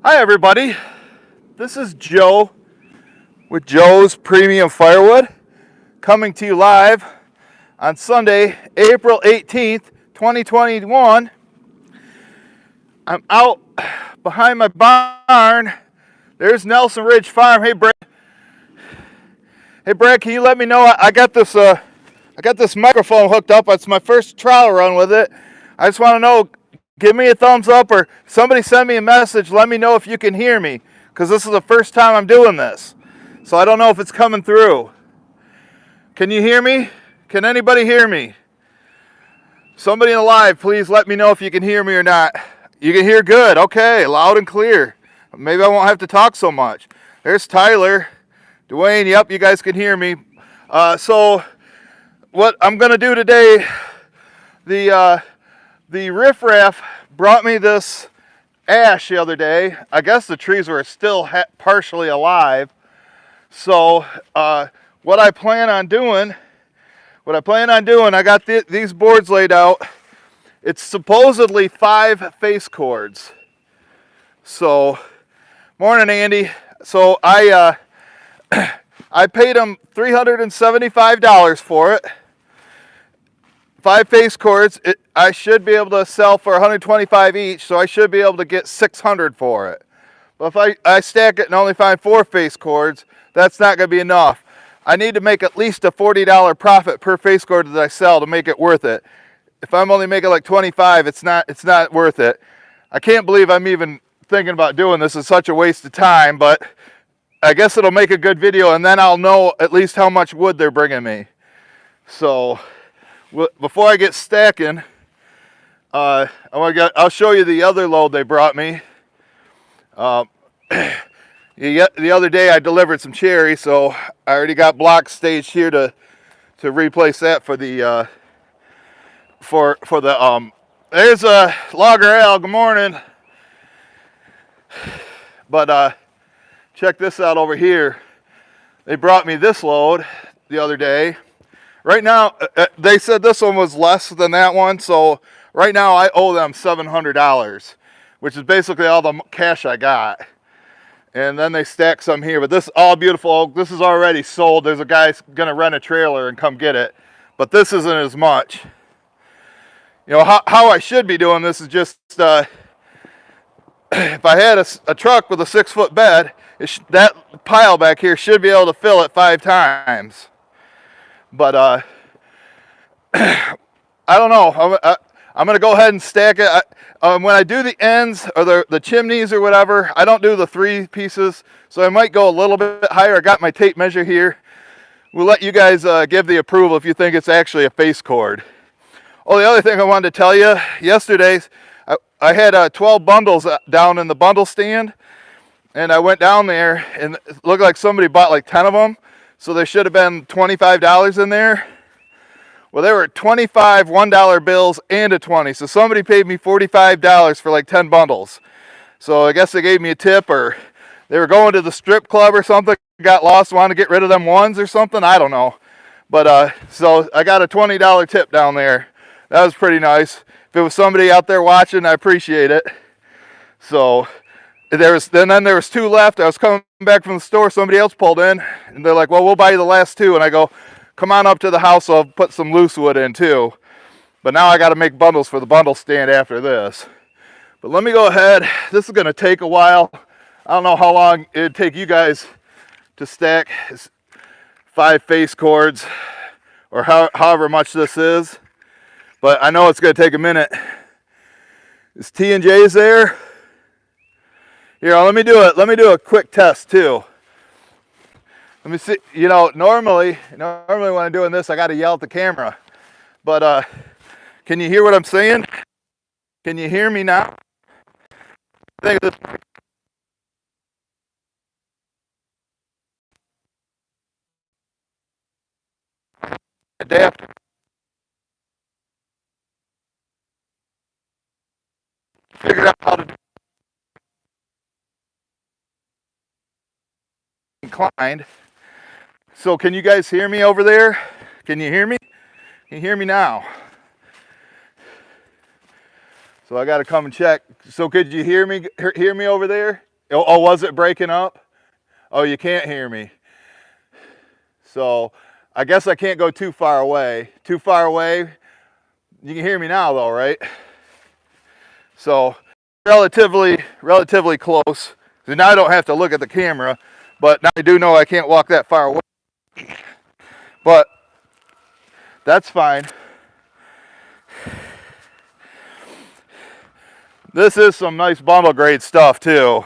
Hi everybody, this is Joe with Joe's Premium Firewood, coming to you live on Sunday, April 18th, 2021. I'm out behind my barn. There's Nelson Ridge Farm. Hey Brad, can you let me know? I got this microphone hooked up. It's my first trial run with it. I just want to know, give me a thumbs up, or somebody send me a message. Let me know if you can hear me, because this is the first time I'm doing this. So I don't know if it's coming through. Can you hear me? Can anybody hear me? Somebody in the live, please let me know if you can hear me or not. You can hear good. Okay, loud and clear. Maybe I won't have to talk so much. There's Tyler. Dwayne, yep, you guys can hear me. So what I'm going to do today, the Riffraff brought me this ash the other day. I guess the trees were still partially alive. So what I plan on doing, I got these boards laid out. It's supposedly 5 face cords. So, morning Andy. So I paid them $375 for it. 5 face cords. I should be able to sell for $125 each, so I should be able to get $600 for it. But if I stack it and only find 4 face cords, that's not going to be enough. I need to make at least a $40 profit per face cord that I sell to make it worth it. If I'm only making like 25, it's not worth it. I can't believe I'm even thinking about doing this. It's such a waste of time, but I guess it'll make a good video, and then I'll know at least how much wood they're bringing me. So before I get stacking, I'll show you the other load they brought me. The other day I delivered some cherry, so I already got blocks staged here to replace that for the there's a Logger Al. Good morning. But check this out over here. They brought me this load the other day. Right now, they said this one was less than that one, so right now I owe them $700, which is basically all the cash I got. And then they stack some here, but this all beautiful oak. This is already sold. There's a guy gonna rent a trailer and come get it, but this isn't as much. You know, how I should be doing this is just, if I had a truck with a 6-foot bed, that pile back here should be able to fill it 5 times. But I don't know. I'm going to go ahead and stack it. When I do the ends or the chimneys or whatever, I don't do the 3 pieces, so I might go a little bit higher. I got my tape measure here. We'll let you guys give the approval if you think it's actually a face cord. Oh, the other thing I wanted to tell you, yesterday I had 12 bundles down in the bundle stand, and I went down there and it looked like somebody bought like 10 of them, so there should have been $25 in there. Well, there were 25 $1 bills and a 20, so somebody paid me $45 for like 10 bundles. So I guess they gave me a tip, or they were going to the strip club or something, got lost, wanted to get rid of them ones or something, I don't know. But so I got a $20 tip down there. That was pretty nice. If it was somebody out there watching, I appreciate it. So then there was 2 left. I was coming back from the store, somebody else pulled in, and they're like, well, we'll buy you the last 2. And I go, come on up to the house, I'll put some loose wood in too. But now I got to make bundles for the bundle stand after this. But let me go ahead. This is going to take a while. I don't know how long it'd take you guys to stack 5 face cords, or however much this is. But I know it's going to take a minute. Is T&J's there? Here, let me do it. Let me do a quick test too. Let me see. You know, normally when I'm doing this, I got to yell at the camera. But can you hear what I'm saying? Can you hear me now? I think this. Adapt. Figure out how to inclined. So can you guys hear me over there? Can you hear me? Can you hear me now? So I got to come and check. So could you hear me over there? Oh, was it breaking up? Oh, you can't hear me. So I guess I can't go too far away. Too far away. You can hear me now though, right? So relatively close. So now I don't have to look at the camera, but now I do know I can't walk that far away. But that's fine. This is some nice bundle grade stuff too.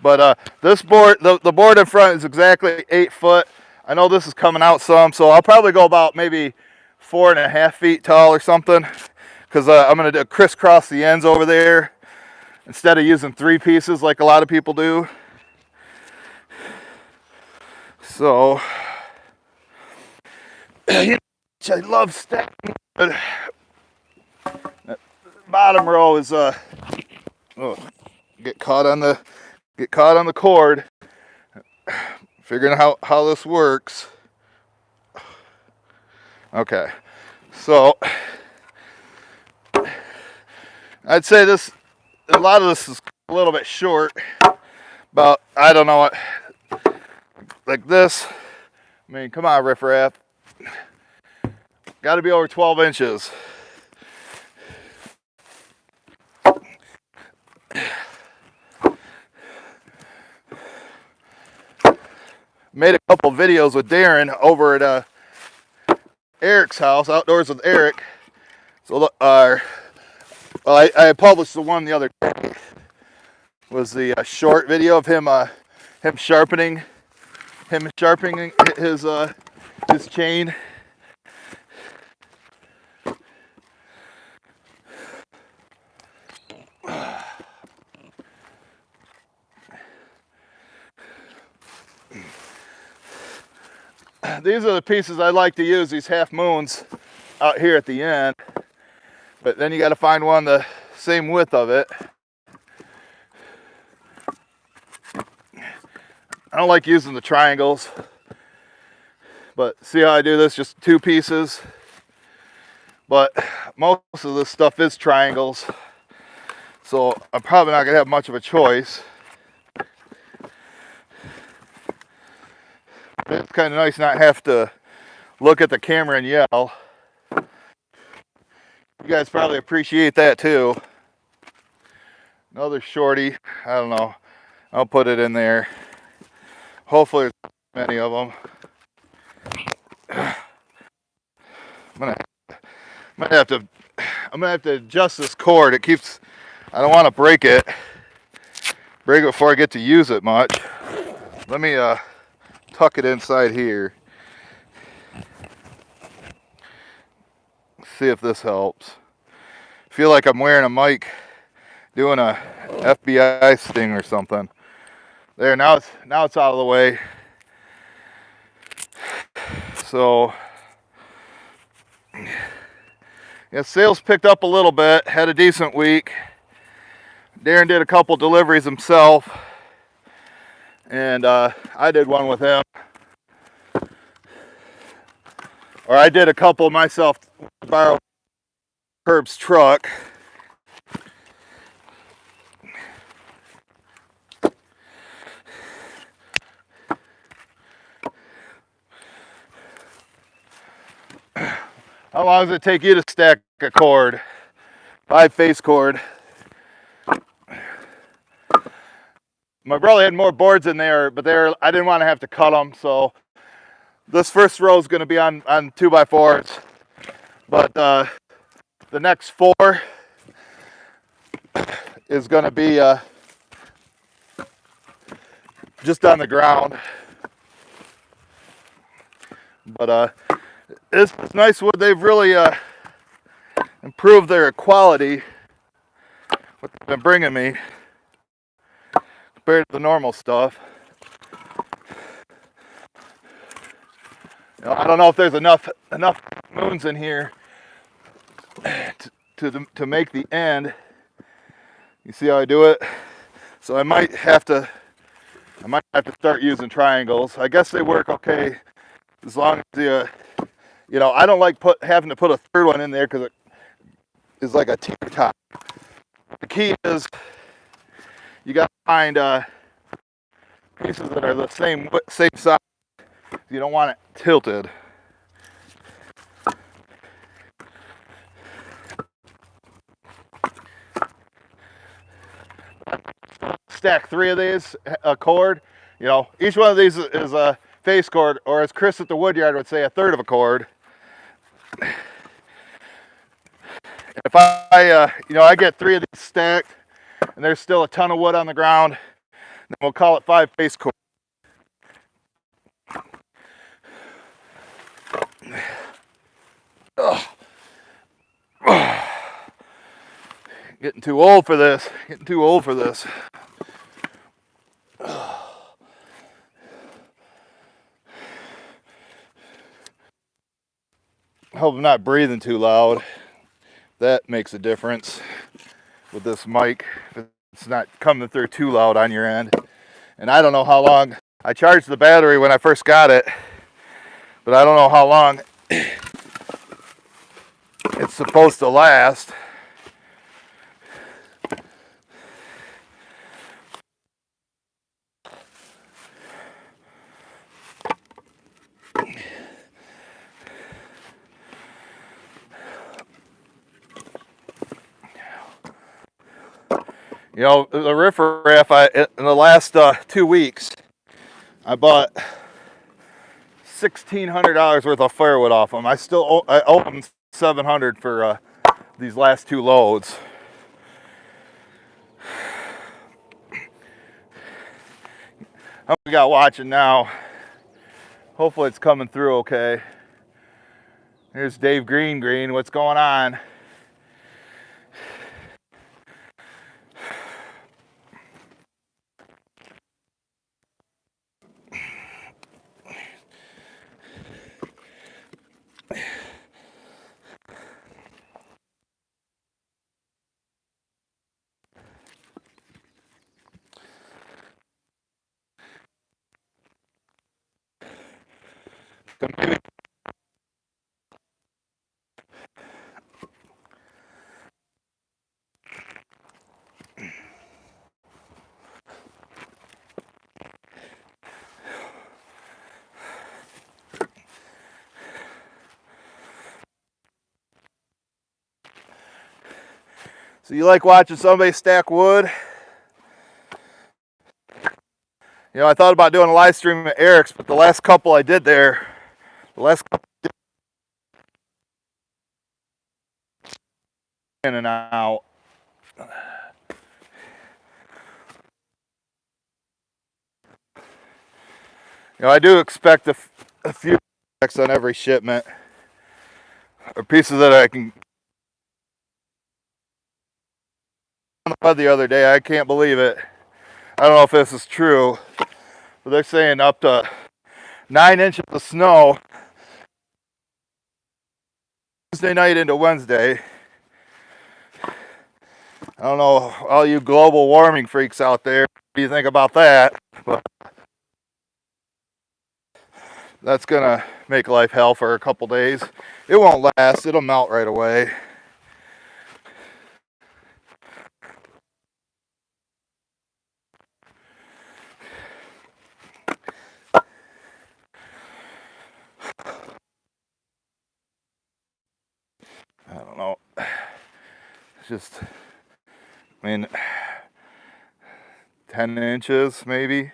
But this board, the board in front is exactly 8 foot. I know this is coming out some, so I'll probably go about maybe 4.5 feet tall or something, because I'm going to crisscross the ends over there instead of using 3 pieces like a lot of people do. So, I love stacking. But that bottom row is get caught on the cord. Figuring out how this works. Okay, so I'd say a lot of this is a little bit short. About, I don't know what, like this. I mean, come on, Riffraff. Got to be over 12 inches. Made a couple videos with Darren over at Eric's house, Outdoors with Eric. So look, well, I published the one the other day. Was the short video of him sharpening his chain. These are the pieces I like to use, these half moons out here at the end. But then you got to find one the same width of it. I don't like using the triangles, but see how I do this, just 2 pieces. But most of this stuff is triangles, so I'm probably not gonna have much of a choice. It's kind of nice not have to look at the camera and yell. You guys probably appreciate that too. Another shorty, I don't know, I'll put it in there. Hopefully there's many of them. I'm gonna have to adjust this cord. It keeps, I don't want to break it before I get to use it much. Let me tuck it inside here. See if this helps. Feel like I'm wearing a mic doing a FBI sting or something. There, now it's out of the way. So yeah, sales picked up a little bit, had a decent week. Darren did a couple deliveries himself, and I did one with him. Or I did a couple myself, borrowed Herb's truck. How long does it take you to stack a cord? 5 face cord. My brother had more boards in there, but I didn't want to have to cut them, so this first row is going to be on 2x4s, but the next 4 is going to be just on the ground. But it's nice wood. They've really improved their quality, what they've been bringing me compared to the normal stuff. You know, I don't know if there's enough moons in here to make the end. You see how I do it? So I might have to start using triangles. I guess they work okay as long as you know, I don't like having to put a third one in there because it is like a teeter top. The key is you got to find pieces that are the same size. You don't want it tilted. Stack 3 of these a cord. You know, each one of these is a face cord, or as Chris at the Woodyard would say, a third of a cord. If I get 3 of these stacked, and there's still a ton of wood on the ground, then we'll call it 5 face cords. Getting too old for this. Getting too old for this. I hope I'm not breathing too loud. That makes a difference with this mic. If it's not coming through too loud on your end. And I don't know how long. I charged the battery when I first got it, but I don't know how long it's supposed to last. You know, the Riffraff, in the last 2 weeks, I bought $1,600 worth of firewood off them. I owe them $700 for these last 2 loads. How we got watching now? Hopefully it's coming through okay. Here's Dave Green. What's going on? So you like watching somebody stack wood? You know, I thought about doing a live stream at Eric's, but the last couple I did there, in and out. You know, I do expect a few on every shipment, or pieces that I can. The other day, I can't believe it. I don't know if this is true, but they're saying up to 9 inches of snow Tuesday night into Wednesday. I don't know, all you global warming freaks out there, what do you think about that? But that's gonna make life hell for a couple days. It won't last, it'll melt right away. I don't know. It's just, I mean, 10 inches maybe.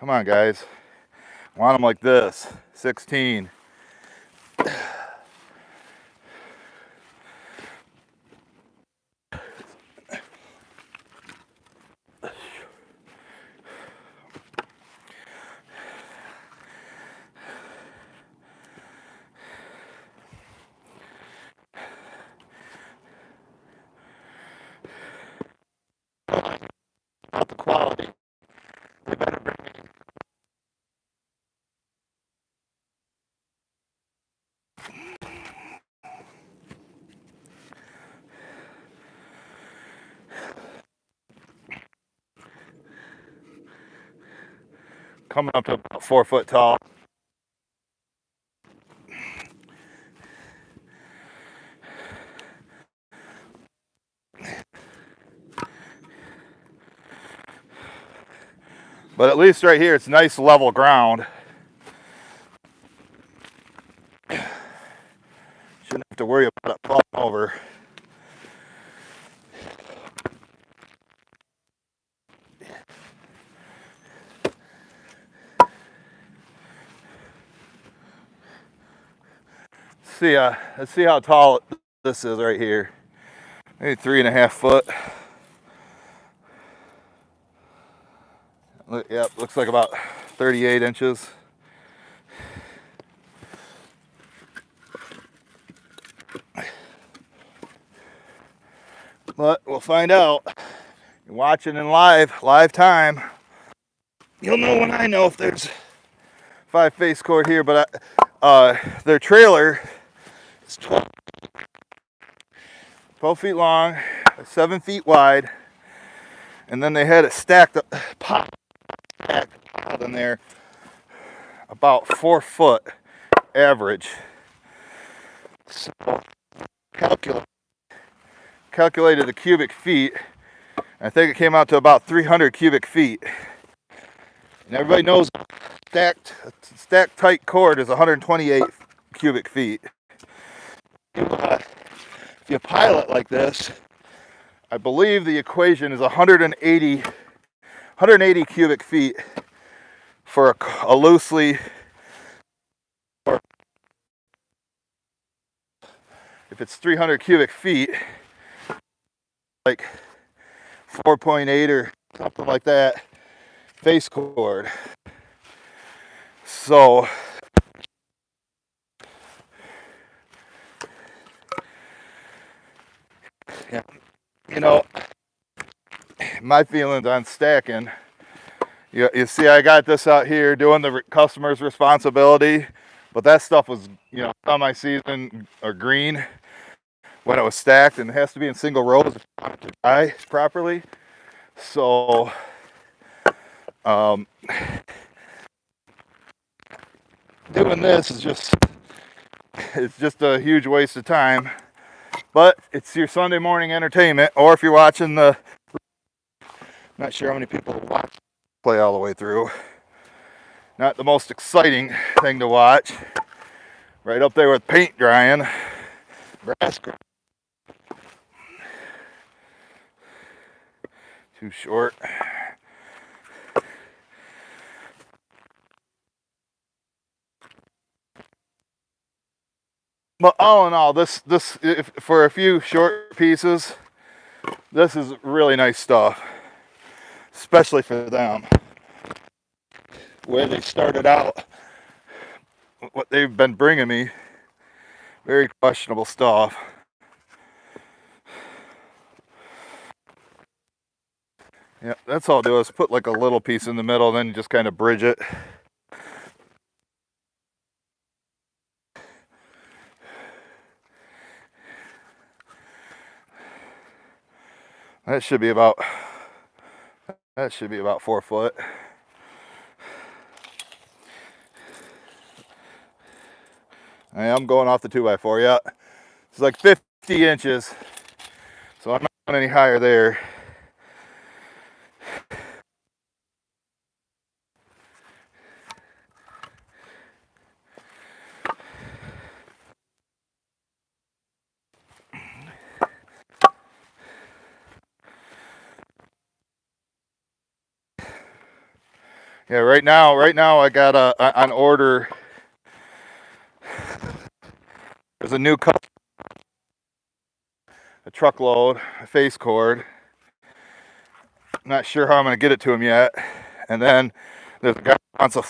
Come on, guys. I want them like this. 16. About the quality. They better bring me. Coming up to about 4 foot tall. But at least right here, it's nice level ground. Shouldn't have to worry about it falling over. Let's see how tall this is right here. Maybe 3.5 foot. Yep, looks like about 38 inches. But we'll find out. You're watching in live time. You'll know when I know if there's 5-face cord here, but their trailer is 12 feet long, 7 feet wide, and then they had it stacked up, in there, about 4 foot average. So calculated the cubic feet. I think it came out to about 300 cubic feet. And everybody knows stacked tight cord is 128 cubic feet. If you pile it like this, I believe the equation is 180 cubic feet for a loosely. If it's 300 cubic feet, like 4.8 or something like that, face cord. So yeah, you know, my feelings on stacking. You see, I got this out here doing the customer's responsibility, but that stuff was, on my season or green when it was stacked, and it has to be in single rows to dry properly. So, doing this is just a huge waste of time. But it's your Sunday morning entertainment, or if you're watching not sure how many people watch play all the way through. Not the most exciting thing to watch. Right up there with paint drying. Grass. Too short. But all in all, this for a few short pieces, this is really nice stuff, especially for them. Where they started out, what they've been bringing me, very questionable stuff. Yeah, that's all I'll do is put like a little piece in the middle, then just kind of bridge it. That should be about 4 foot. I am going off the 2x4. Yeah, it's like 50 inches, so I'm not going any higher there. Yeah, right now I got an order. There's a new a truckload, a face cord. Not sure how I'm going to get it to him yet. And then there's a guy who wants a.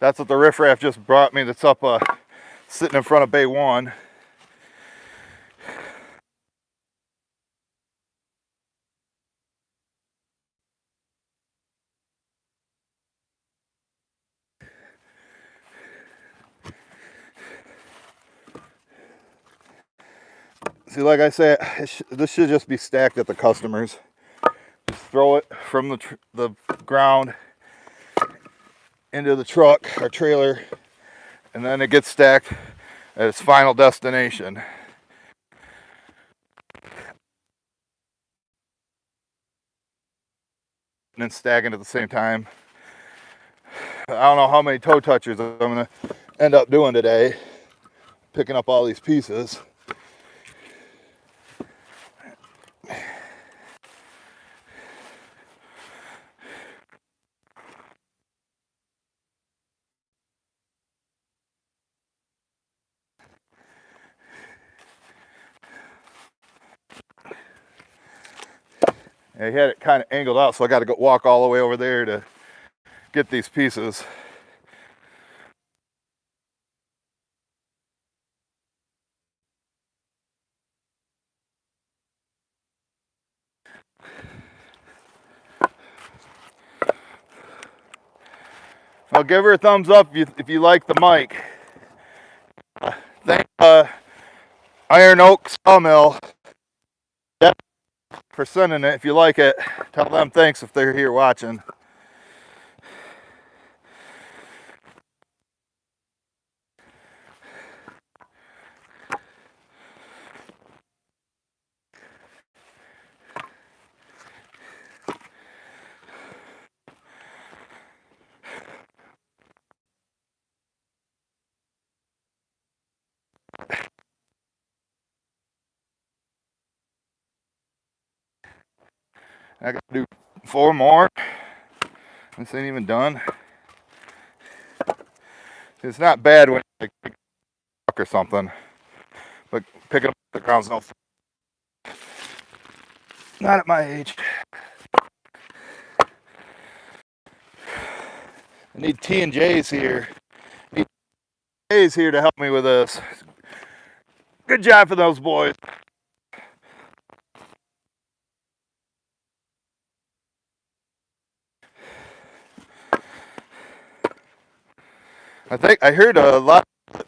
That's what the Riffraff just brought me. That's up sitting in front of Bay 1. See, like I said, this should just be stacked at the customers. Just throw it from the ground into the truck or trailer, and then it gets stacked at its final destination. cutting and stacking at the same time. I don't know how many toe touchers I'm gonna end up doing today, picking up all these pieces. I had it kind of angled out, so I got to go walk all the way over there to get these pieces. I'll give her a thumbs up if you like the mic. Thank Iron Oak Sawmill for sending it. If you like it, tell them thanks if they're here watching. I got to do 4 more. This ain't even done. It's not bad when you pick or something, but picking up the ground's no fun. Not at my age. I need T&J's here. J's here to help me with this. Good job for those boys. I think I heard a lot, at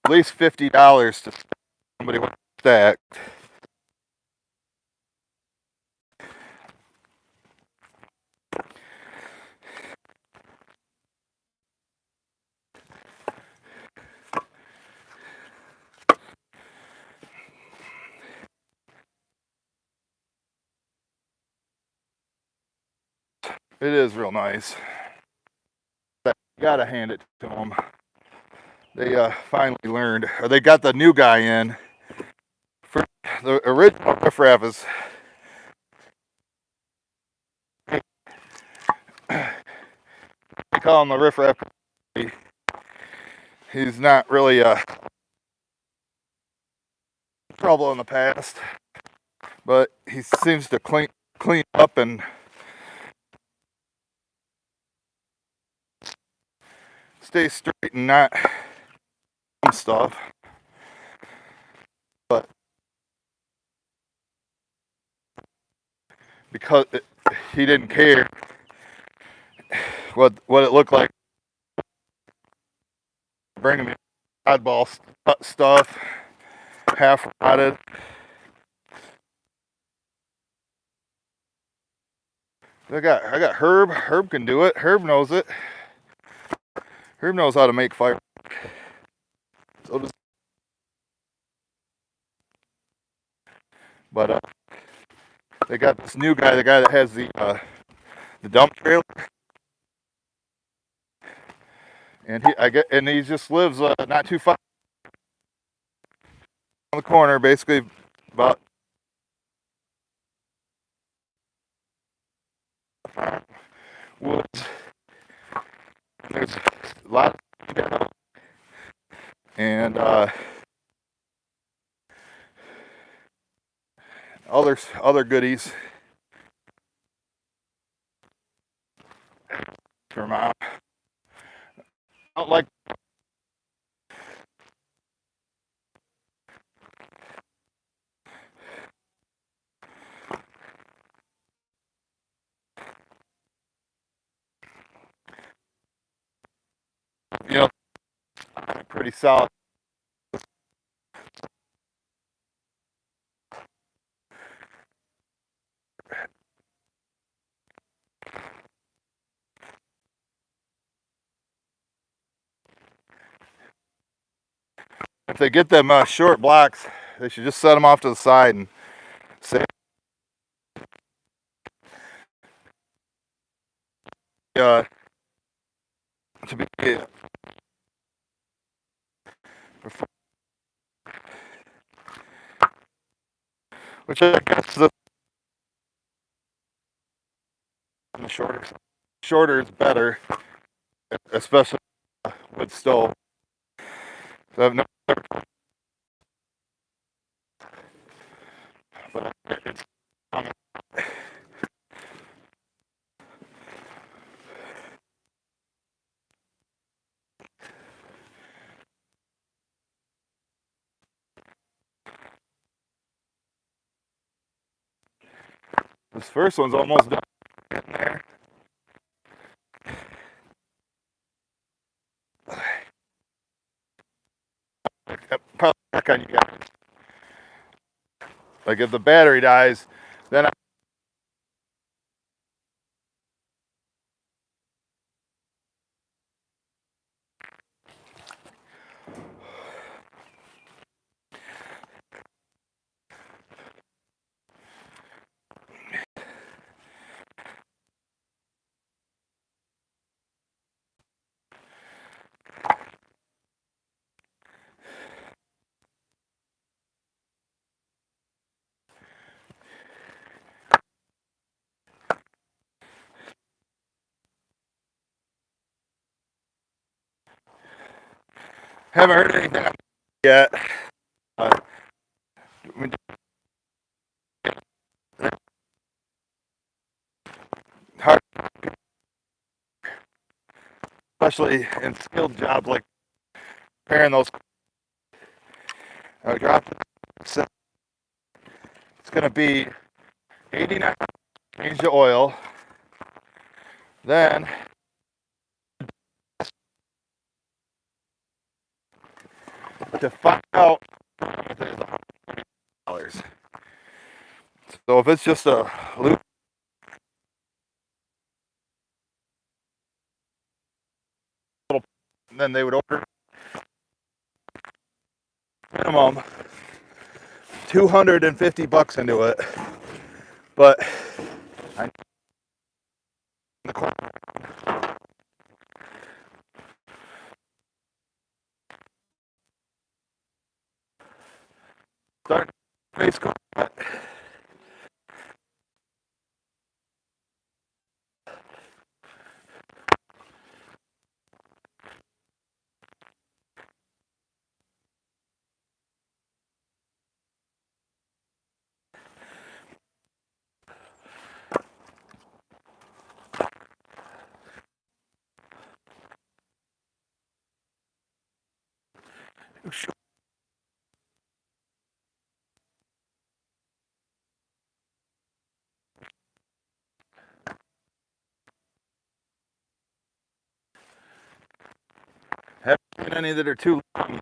least $50 to somebody with stacked. It is real nice. Gotta hand it to them. They finally learned, or they got the new guy in. For the original Riffraff is they call him the Riffraff. He's not really trouble in the past, but he seems to clean up and stay straight and not stuff. But because he didn't care what it looked like, bringing me oddball stuff, half rotted. I got Herb. Herb can do it. Herb knows it. Herb knows how to make fire. So does. But they got this new guy, the guy that has the dump trailer, and he just lives not too far on the corner, basically about woods. There's a lot of and other goodies for mom. I don't like. You know, pretty solid. If they get them short blocks, they should just set them off to the side and say uh, to be which I guess the shorter is better, especially with stove. So I've never, but it's this first one's almost done. Getting there. Probably back on you guys. Like if the battery dies, then haven't heard anything yet. Uh, hard, especially in skilled jobs like repairing those. I dropped it. It's going to be 89. Change the oil. Then to find out $100. So if it's just a loop, then they would order minimum $250 into it. But I start face haven't seen any that are too long.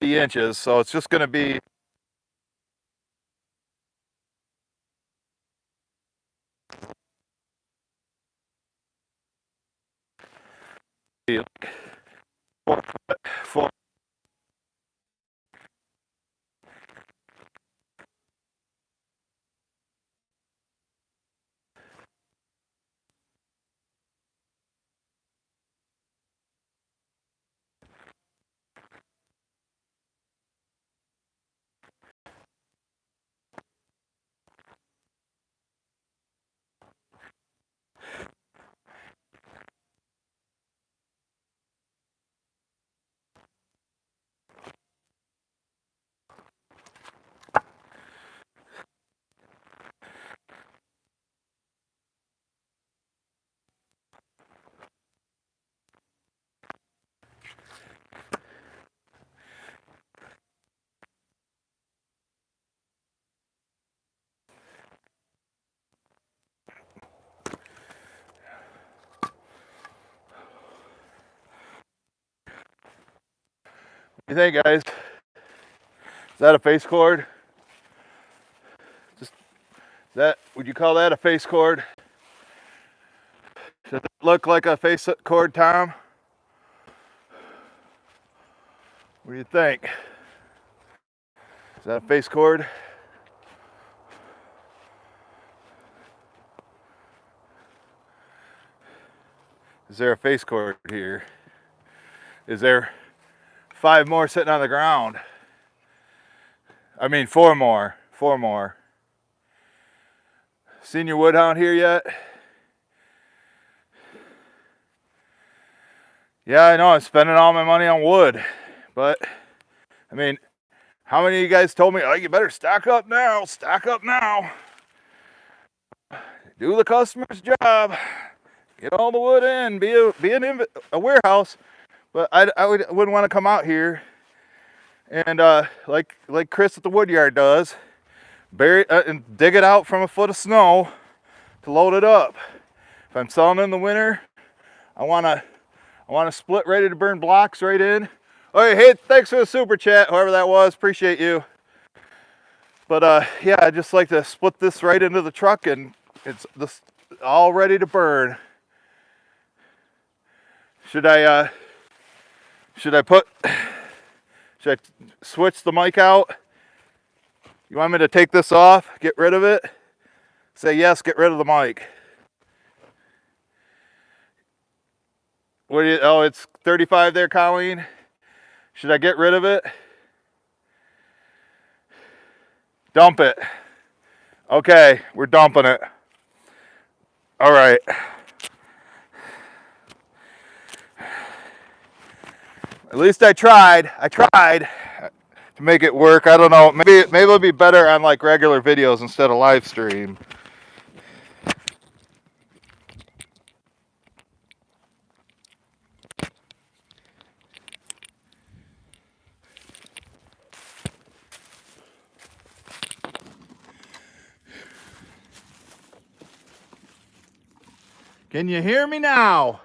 Inches, so it's just going to be four. you think, guys? Is that a face cord? Would you call that a face cord? Does it look like a face cord, Tom? What do you think? Is that a face cord? Is there a face cord here? Is there 5 more sitting on the ground? I mean, 4 more. 4 more. Seen your woodhound here yet? Yeah, I know, I'm spending all my money on wood. But, I mean, how many of you guys told me, oh, you better stock up now, stock up now. Do the customer's job. Get all the wood in, be a warehouse. But I wouldn't want to come out here and like Chris at the woodyard does, bury and dig it out from a foot of snow to load it up. If I'm selling in the winter, I want to split ready to burn blocks right in. Oh, hey, thanks for the super chat, whoever that was, appreciate you. But yeah, I just like to split this right into the truck and it's this all ready to burn. Should I switch the mic out? You want me to take this off, get rid of it? Say yes, get rid of the mic. Oh, it's 35 there, Colleen. Should I get rid of it? Dump it. Okay, we're dumping it. All right. At least I tried. I tried to make it work. I don't know. Maybe it'll be better on like regular videos instead of live stream. Can you hear me now?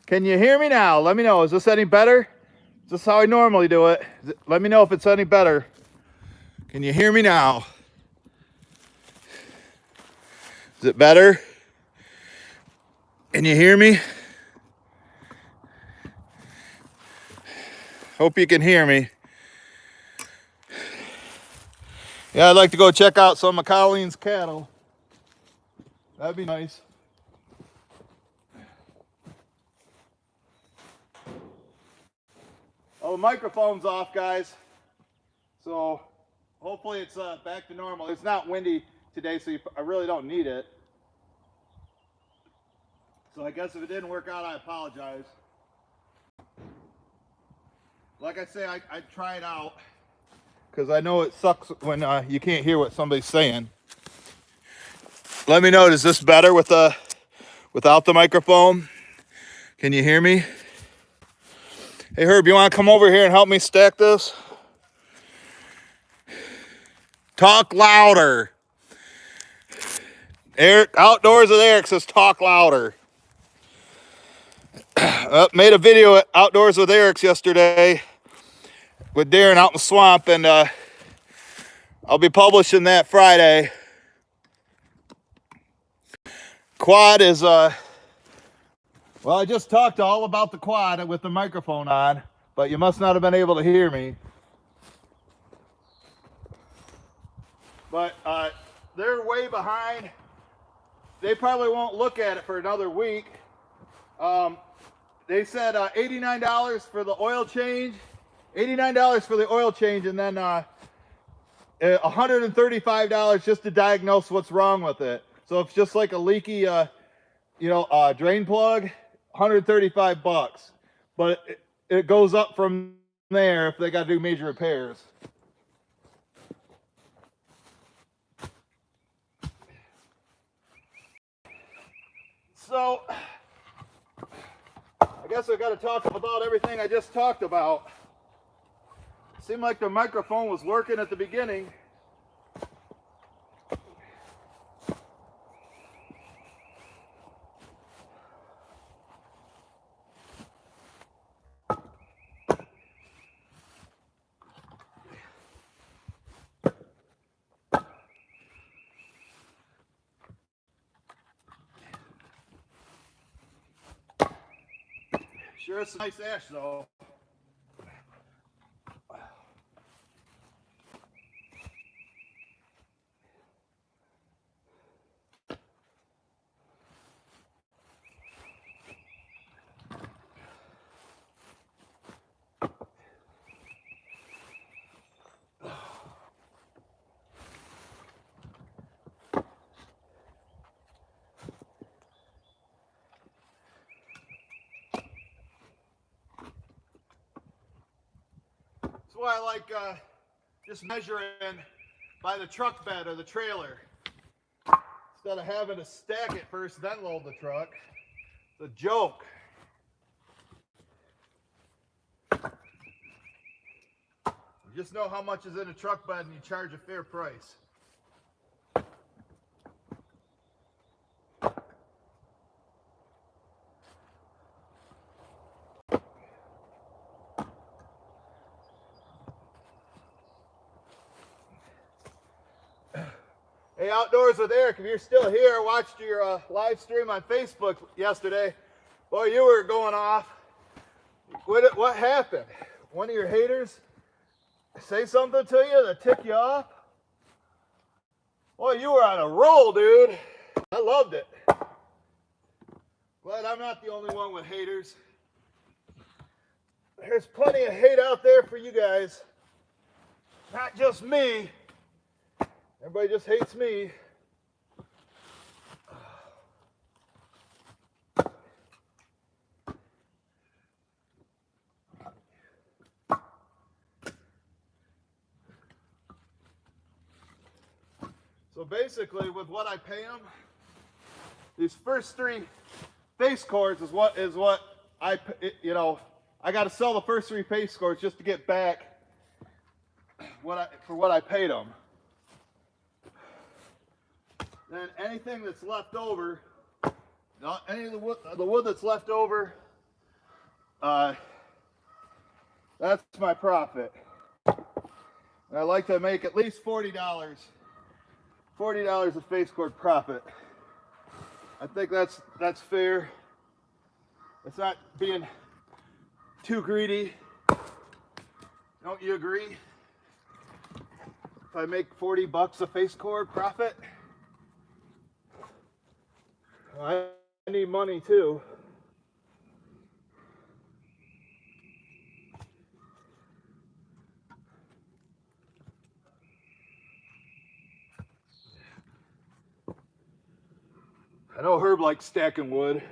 Can you hear me now? Let me know. Is this any better? Is this how I normally do it? Let me know if it's any better. Can you hear me now? Is it better? Can you hear me? Hope you can hear me. Yeah, I'd like to go check out some of Colleen's cattle. That'd be nice. Oh, the microphone's off, guys. So hopefully it's back to normal. It's not windy today, so I really don't need it. So I guess if it didn't work out, I apologize. Like I say, I try it out because I know it sucks when you can't hear what somebody's saying. Let me know, is this better without the microphone? Can you hear me? Hey Herb, you want to come over here and help me stack this? Talk louder. Eric, Outdoors with Eric says talk louder. Made a video at Outdoors with Eric's yesterday with Darren out in the swamp, and I'll be publishing that Friday. Quad is, well, I just talked all about the quad with the microphone on, but you must not have been able to hear me. But they're way behind. They probably won't look at it for another week. They said $89 for the oil change. $89 for the oil change, and then $135 just to diagnose what's wrong with it. So if it's just like a leaky, drain plug, $135. But it goes up from there if they got to do major repairs. So I guess I've got to talk about everything I just talked about. It seemed like the microphone was working at the beginning. Sure, it's a nice ash though. That's why I like just measuring by the truck bed or the trailer. Instead of having to stack it first, then load the truck. It's a joke. You just know how much is in a truck bed and you charge a fair price. Hey, Outdoors with Eric, if you're still here, I watched your live stream on Facebook yesterday. Boy, you were going off. What happened? One of your haters say something to you that tick you off? Boy, you were on a roll, dude. I loved it. Glad I'm not the only one with haters. There's plenty of hate out there for you guys. Not just me. Everybody just hates me. So basically, with what I pay them, these first 3 face cords is what I got to sell the first 3 face cords just to get back for what I paid them. Then anything that's left over, any of the wood that's left over, that's my profit. And I like to make at least $40 a face cord profit. I think that's fair. It's not being too greedy. Don't you agree? If I make $40 a face cord profit, I need money too. I know Herb likes stacking wood.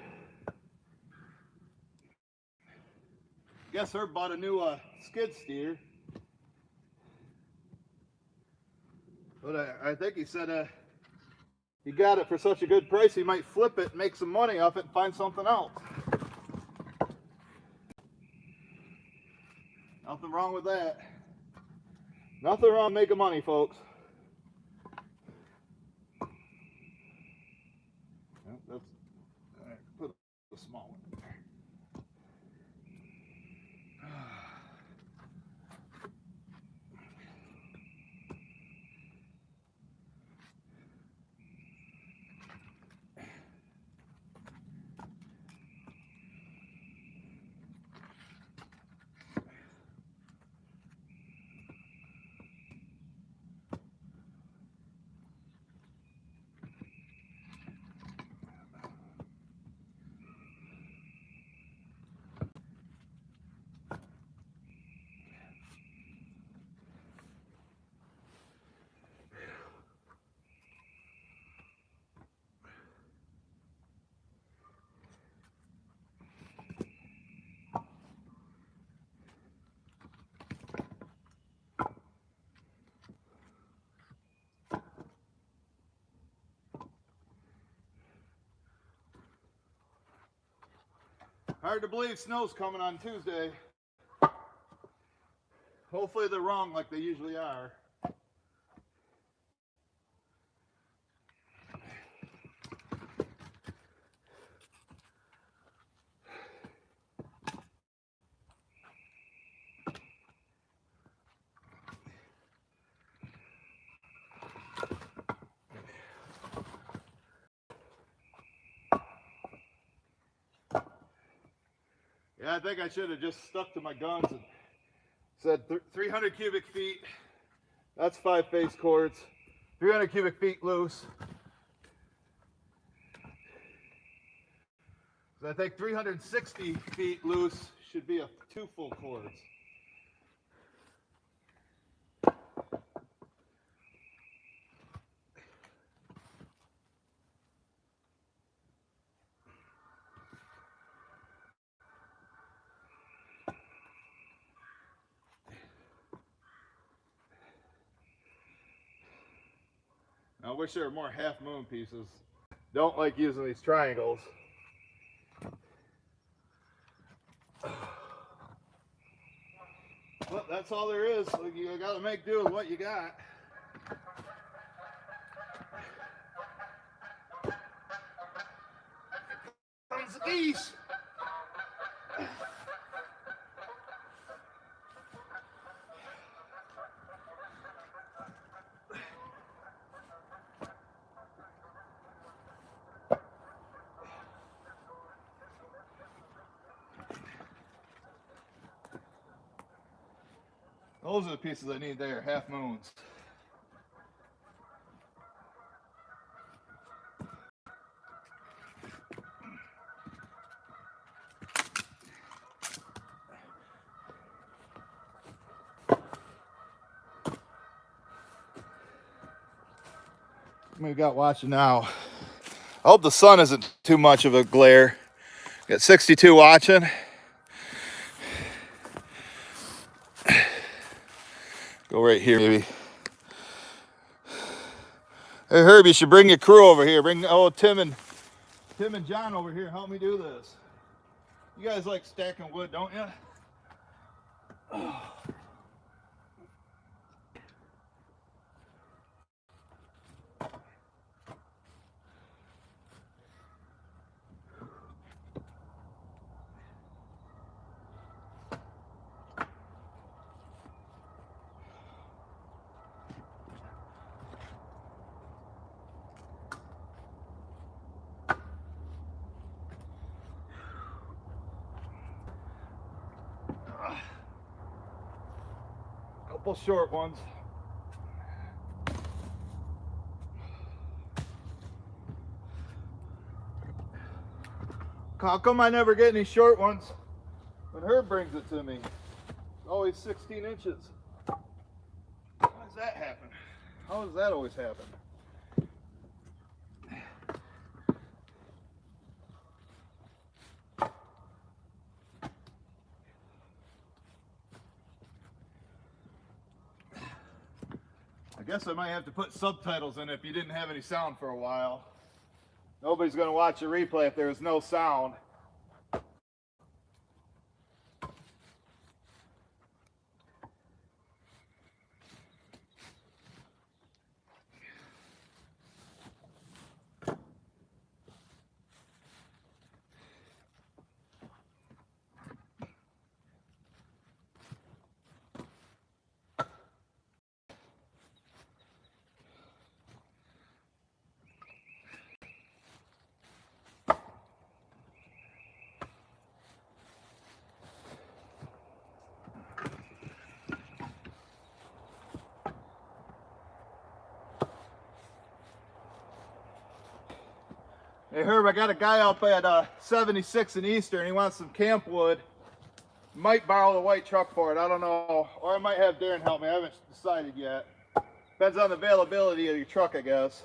Guess Herb bought a new skid steer. But I think he said he got it for such a good price he might flip it, make some money off it, and find something else. Nothing wrong with that. Nothing wrong making money, folks. That's, all right, put the small one in there. Hard to believe snow's coming on Tuesday. Hopefully they're wrong like they usually are. Yeah, I think I should have just stuck to my guns and said 300 cubic feet. That's 5 face cords. 300 cubic feet loose. So I think 360 feet loose should be 2 full cords. I wish there were more half moon pieces. Don't like using these triangles. Well, that's all there is. You got to make do with what you got. Comes the geese. Those are the pieces I need there, half moons. We got watching now. I hope the sun isn't too much of a glare. Got 62 watching. Go right here, maybe. Hey Herb, you should bring your crew over here. Bring Tim and John over here. Help me do this. You guys like stacking wood, don't you? Oh. Couple short ones. How come I never get any short ones when Herb brings it to me? It's always 16 inches. How does that happen? How does that always happen? I guess I might have to put subtitles in if you didn't have any sound for a while. Nobody's going to watch a replay if there is no sound. Hey Herb, I got a guy up at 76 in Eastern. He wants some camp wood. Might borrow the white truck for it. I don't know. Or I might have Darren help me. I haven't decided yet. Depends on the availability of your truck, I guess.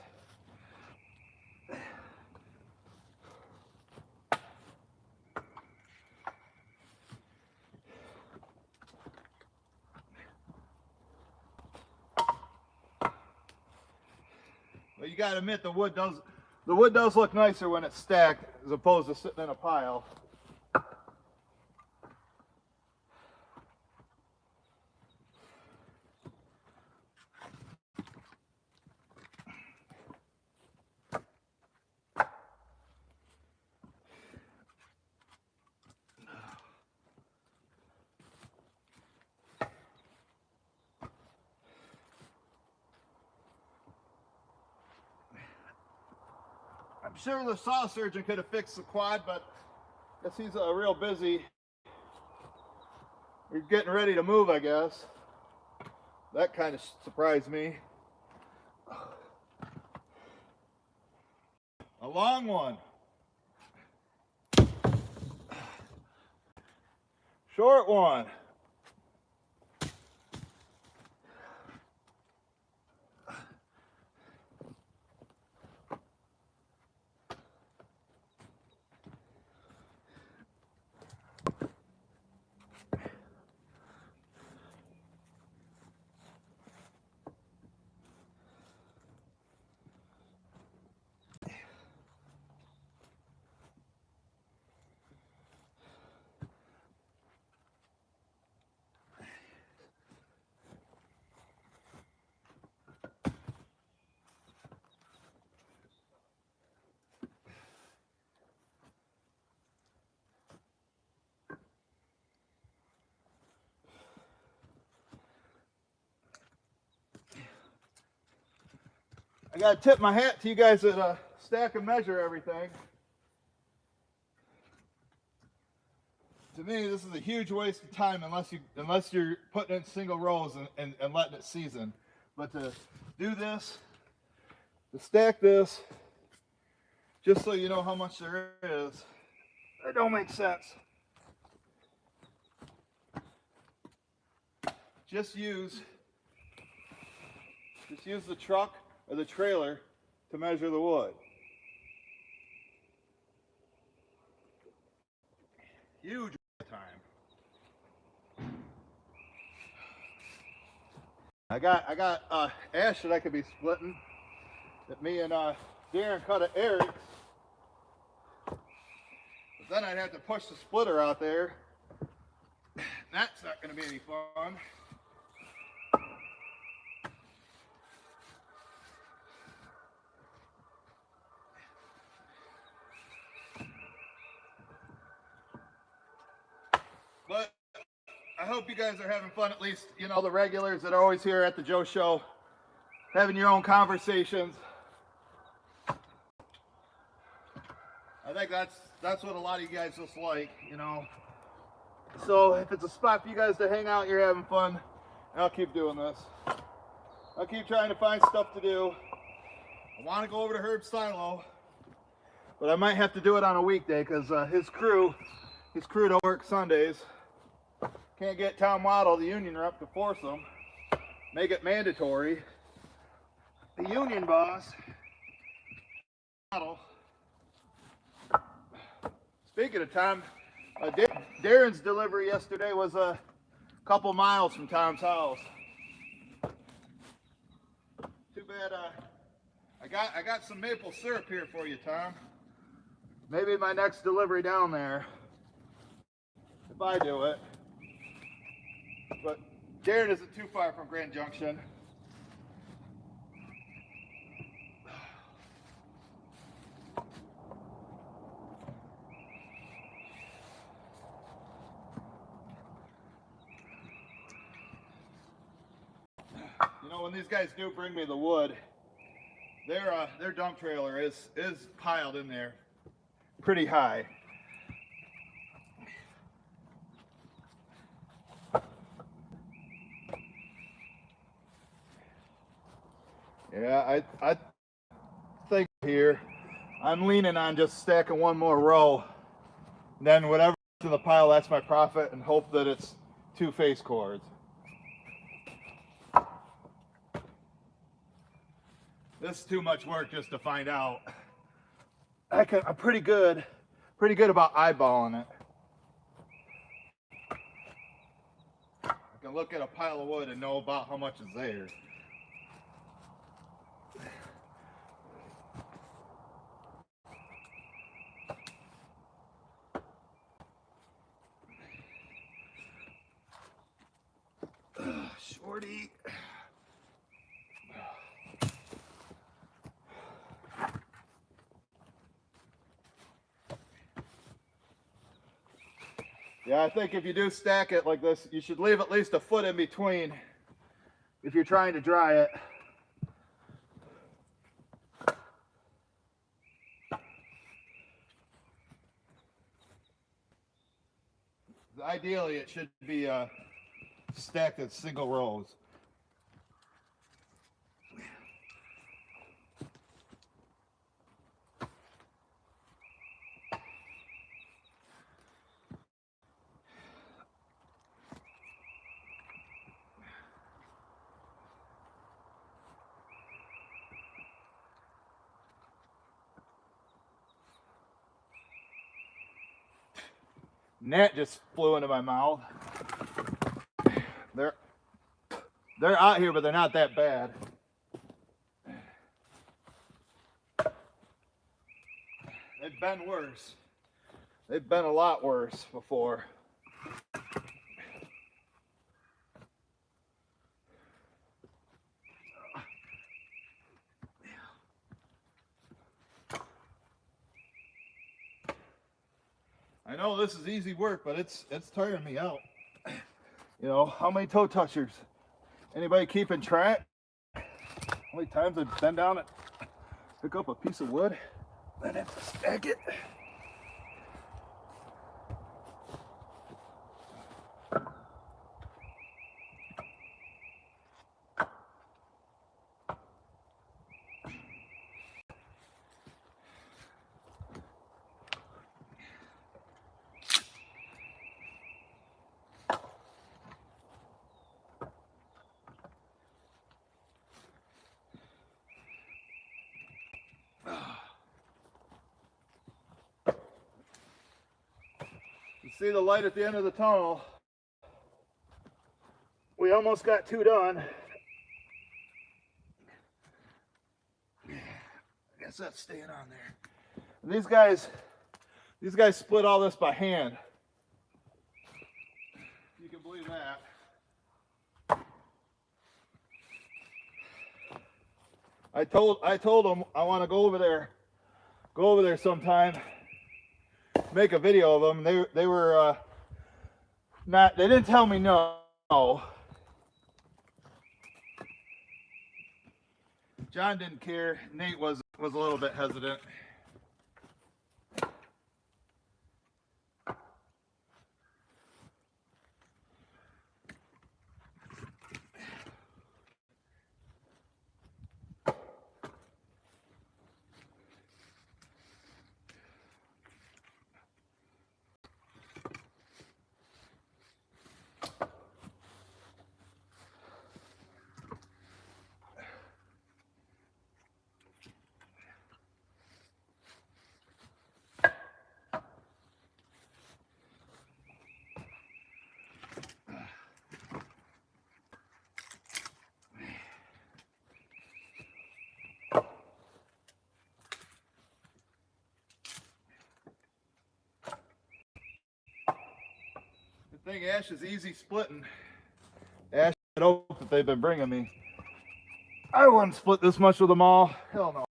But you gotta admit the wood does look nicer when it's stacked as opposed to sitting in a pile. I'm sure the saw surgeon could have fixed the quad, but I guess he's real busy We're getting ready to move, I guess. That kind of surprised me. A long one. Short one. I gotta tip my hat to you guys that stack and measure everything. To me, this is a huge waste of time unless you're putting in single rows and letting it season. But to do this, to stack this, just so you know how much there is, it don't make sense. Just use the truck or the trailer to measure the wood. Huge time. I got ash that I could be splitting that me and Darren cut at Eric's. But then I'd have to push the splitter out there. That's not going to be any fun. But I hope you guys are having fun, at least, you know, the regulars that are always here at the Joe Show, having your own conversations. I think that's what a lot of you guys just like, you know. So if it's a spot for you guys to hang out, you're having fun, I'll keep doing this. I'll keep trying to find stuff to do. I want to go over to Herb's silo, but I might have to do it on a weekday because his crew don't work Sundays. Can't get Tom Waddle, the union rep, to force them. Make it mandatory. The union boss, Waddle. Speaking of Tom, Darren's delivery yesterday was a couple miles from Tom's house. Too bad. I got some maple syrup here for you, Tom. Maybe my next delivery down there, if I do it. But Darren isn't too far from Grand Junction. You know, when these guys do bring me the wood, their dump trailer is piled in there pretty high. Yeah, I think here I'm leaning on just stacking one more row, and then whatever's in the pile, that's my profit, and hope that it's 2 face cords. This is too much work just to find out. I'm pretty good about eyeballing it. I can look at a pile of wood and know about how much is there. Shorty. Yeah, I think if you do stack it like this, you should leave at least a foot in between if you're trying to dry it. Ideally, it should be stacked in single rows. Gnat just flew into my mouth. They're out here, but they're not that bad. They've been worse. They've been a lot worse before. I know this is easy work, but it's tiring me out. You know, how many toe touchers? Anybody keeping track? How many times I've been down and pick up a piece of wood, then have to stack it? You see the light at the end of the tunnel. We almost got 2 done. I guess that's staying on there. And these guys split all this by hand. You can believe that. I told them I want to go over there sometime, make a video of them. They were they didn't tell me no. John didn't care. Nate was a little bit hesitant. I think ash is easy splitting. Ash oak that they've been bringing me. I wouldn't split this much with them all. Hell no.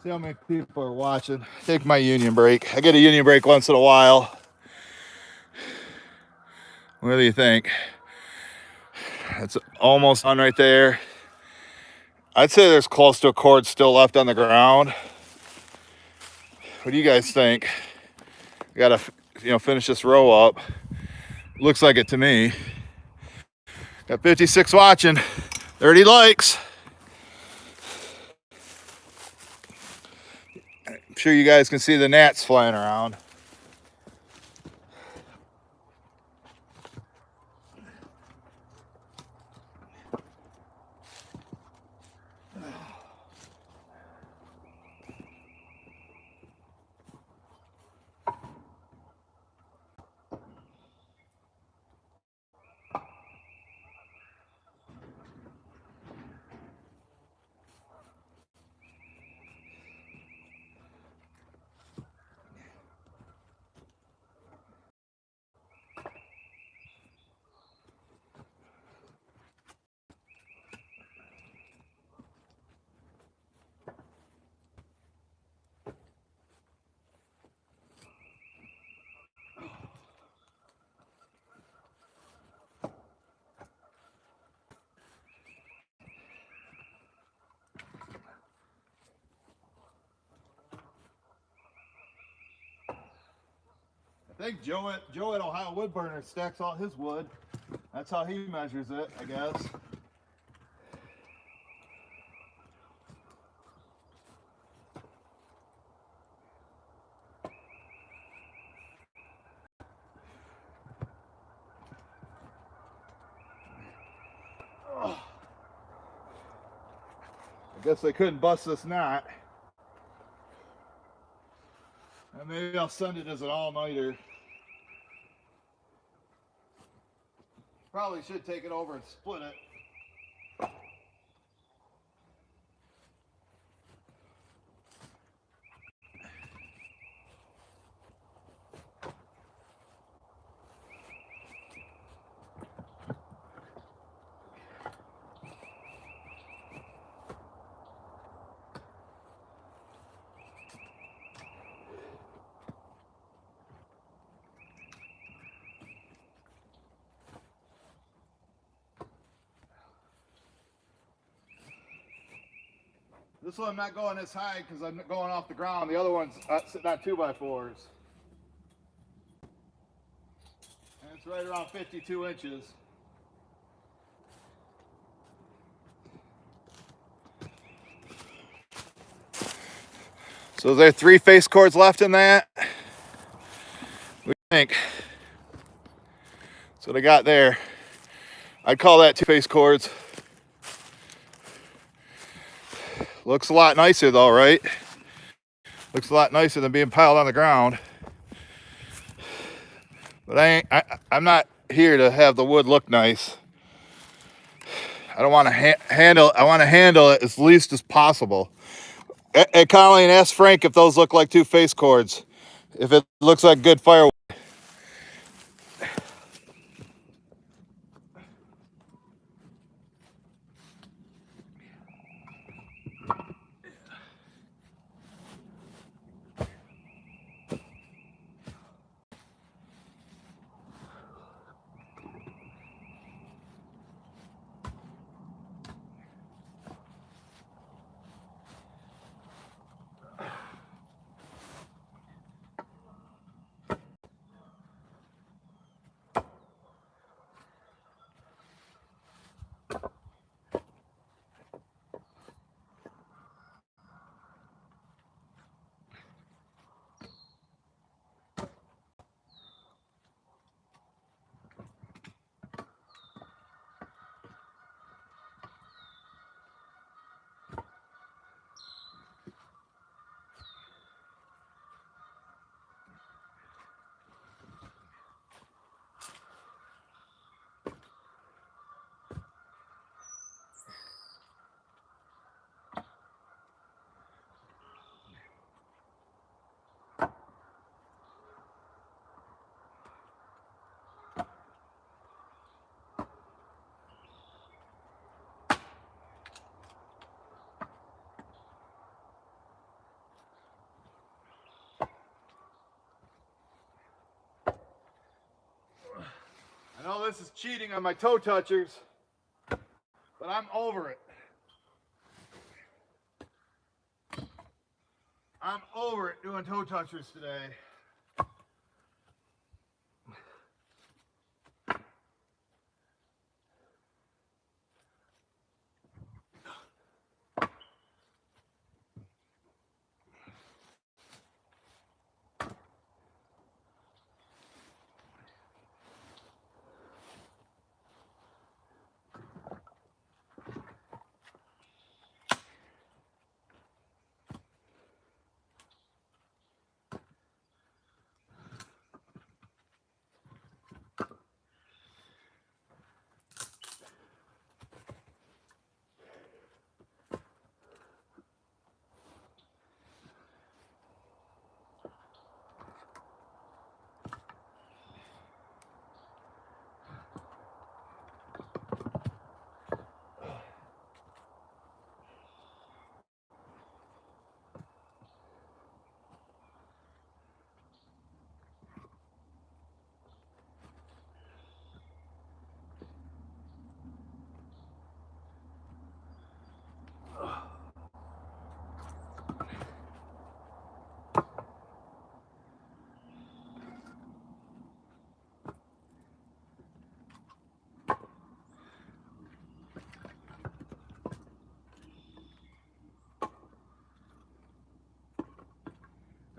See how many people are watching. Take my union break. I get a union break once in a while. What do you think? It's almost done right there. I'd say there's close to a cord still left on the ground. What do you guys think? Gotta, finish this row up. Looks like it to me. Got 56 watching, 30 likes. I'm sure you guys can see the gnats flying around. think Joe at Ohio Wood Burner stacks all his wood. That's how he measures it, I guess. I guess they couldn't bust this knot. And maybe I'll send it as an all-nighter. Probably should take it over and split it. This one I'm not going this high because I'm going off the ground. The other one's sitting on 2x4s. And it's right around 52 inches. So there are 3 face cords left in that. What do you think? That's what I got there. I'd call that 2 face cords. Looks a lot nicer though, right? Looks a lot nicer than being piled on the ground. But I'm not here to have the wood look nice. I don't want to handle. I want to handle it as least as possible. Hey, Colleen, ask Frank if those look like 2 face cords. If it looks like good firewood. I know this is cheating on my toe touchers, but I'm over it. I'm over it doing toe touchers today.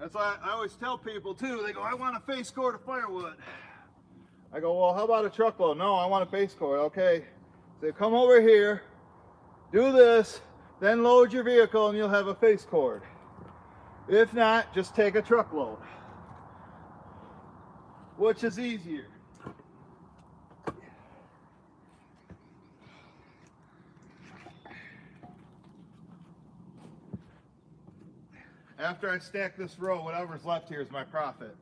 That's why I always tell people too, they go, I want a face cord of firewood. I go, well, how about a truckload? No, I want a face cord. Okay, so come over here, do this, then load your vehicle and you'll have a face cord. If not, just take a truckload. Which is easier? After I stack this row, whatever's left here is my profit.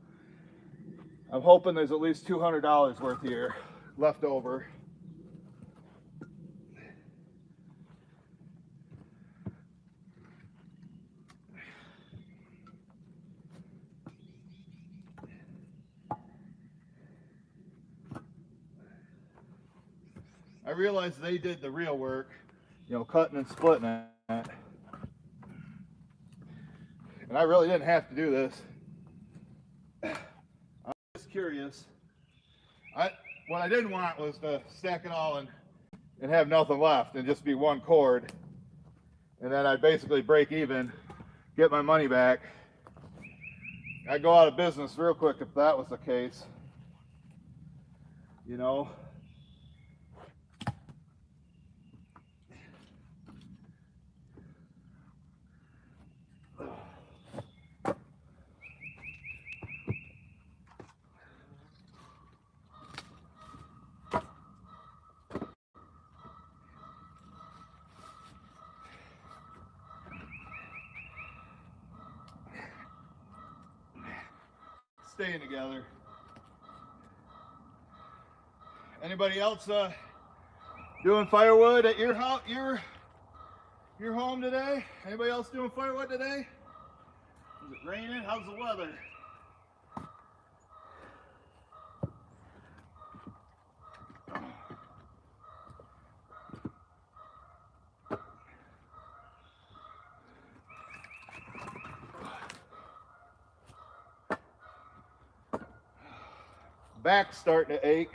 I'm hoping there's at least $200 worth here left over. I realized they did the real work, you know, cutting and splitting it. And I really didn't have to do this. I'm just curious. What I didn't want was to stack it all and have nothing left and just be one cord. And then I'd basically break even, get my money back. I'd go out of business real quick if that was the case. You know? Staying together. Anybody else doing firewood at your house, your home today? Anybody else doing firewood today? Is it raining? How's the weather? Back's starting to ache.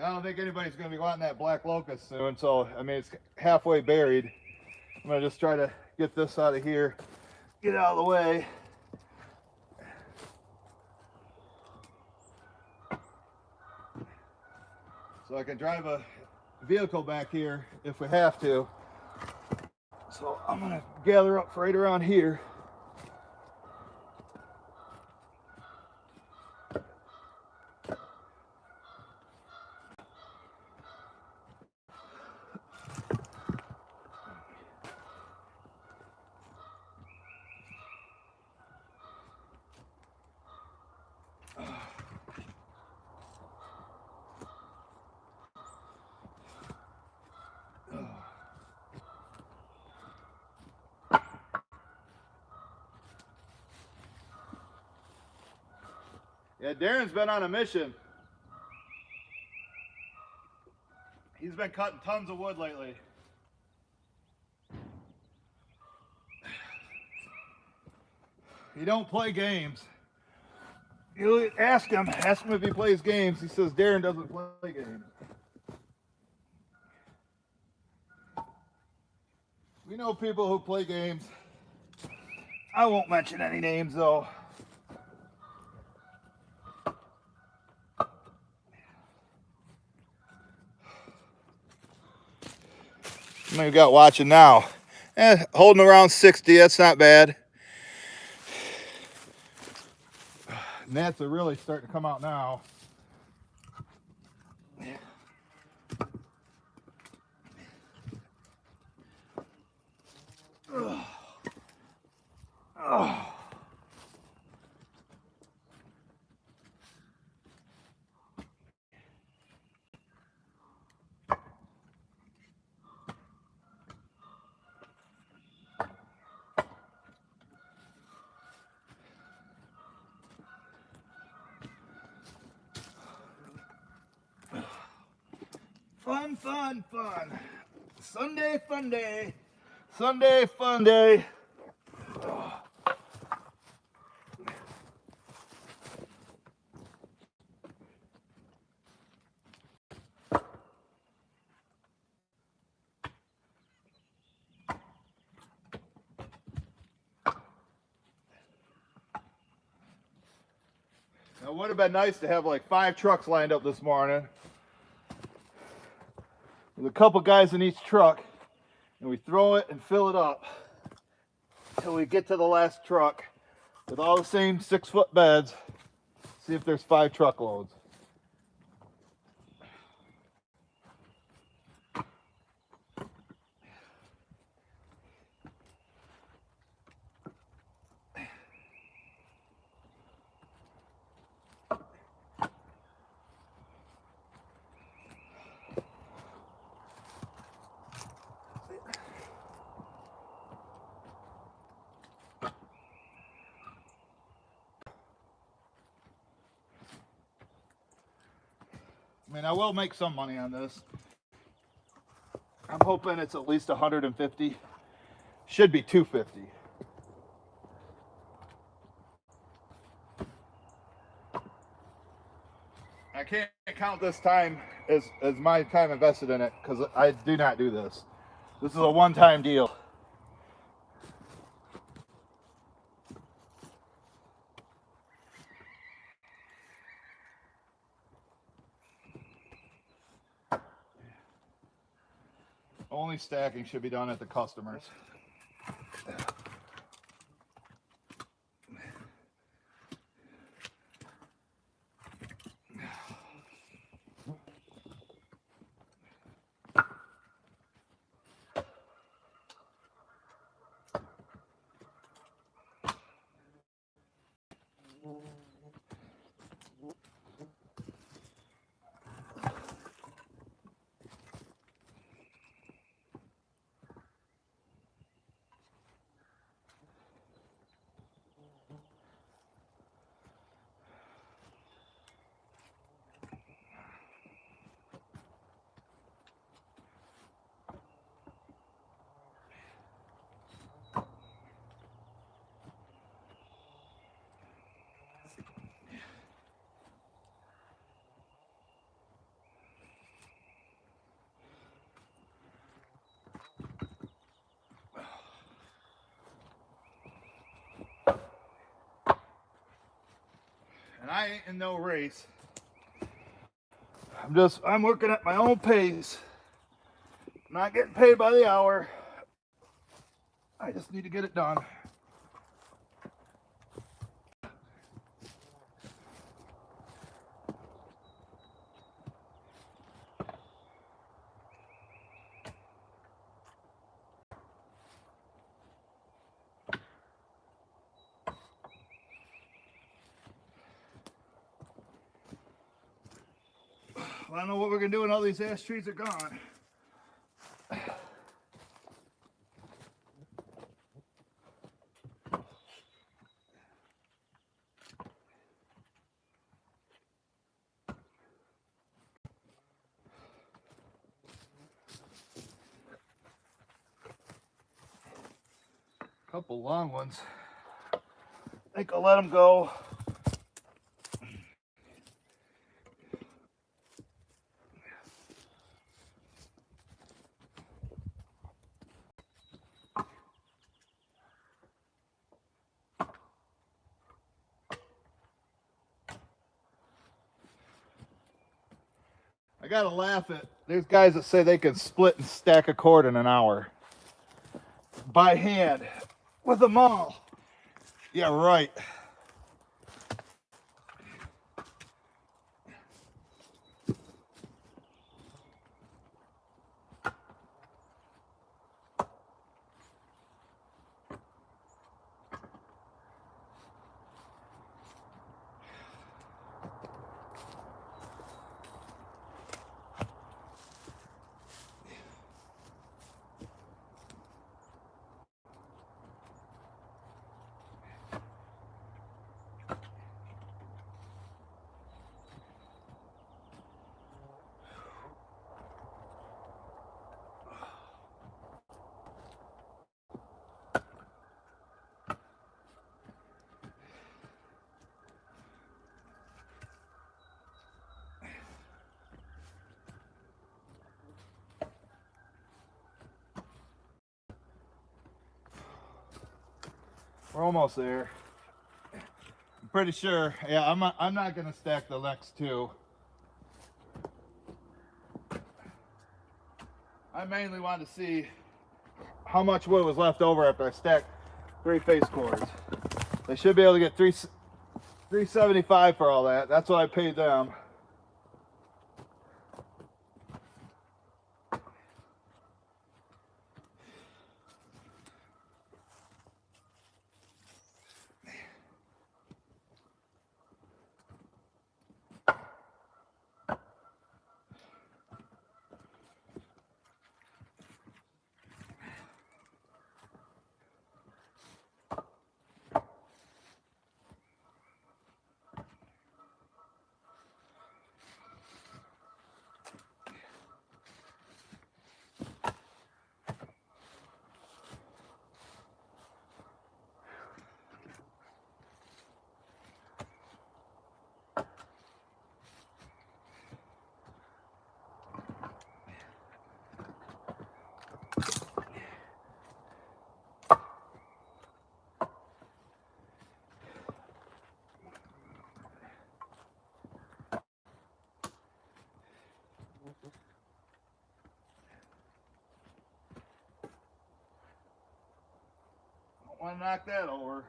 I don't think anybody's going to be wanting that black locust soon, so I mean it's halfway buried. I'm going to just try to get this out of here, get out of the way. So I can drive a vehicle back here if we have to. So I'm going to gather up right around here. Yeah, Darren's been on a mission. He's been cutting tons of wood lately. He don't play games. You ask him if he plays games. He says Darren doesn't play games. We know people who play games. I won't mention any names though. How many we got watching now? Holding around 60, that's not bad. Gnats are really starting to come out now. fun. Sunday fun day. Sunday fun day. Now, it would have been nice to have like 5 trucks lined up this morning. There's a couple guys in each truck, and we throw it and fill it up until we get to the last truck with all the same 6-foot beds. See if there's 5 truckloads. I mean, I will make some money on this. I'm hoping it's at least 150. Should be 250. I can't count this time as my time invested in it because I do not do this. This is a one-time deal. Only stacking should be done at the customers. And I ain't in no race. I'm working at my own pace. I'm not getting paid by the hour. I just need to get it done. I don't know what we're gonna do when all these ash trees are gone. Couple long ones. I think I'll let them go. I gotta laugh at, there's guys that say they can split and stack a cord in an hour. By hand. With them all. Yeah, right. We're almost there. I'm pretty sure. Yeah, I'm not gonna stack the next two. I mainly wanted to see how much wood was left over after I stacked 3 face cords. They should be able to get $375 for all that. That's what I paid them. Don't want to knock that over.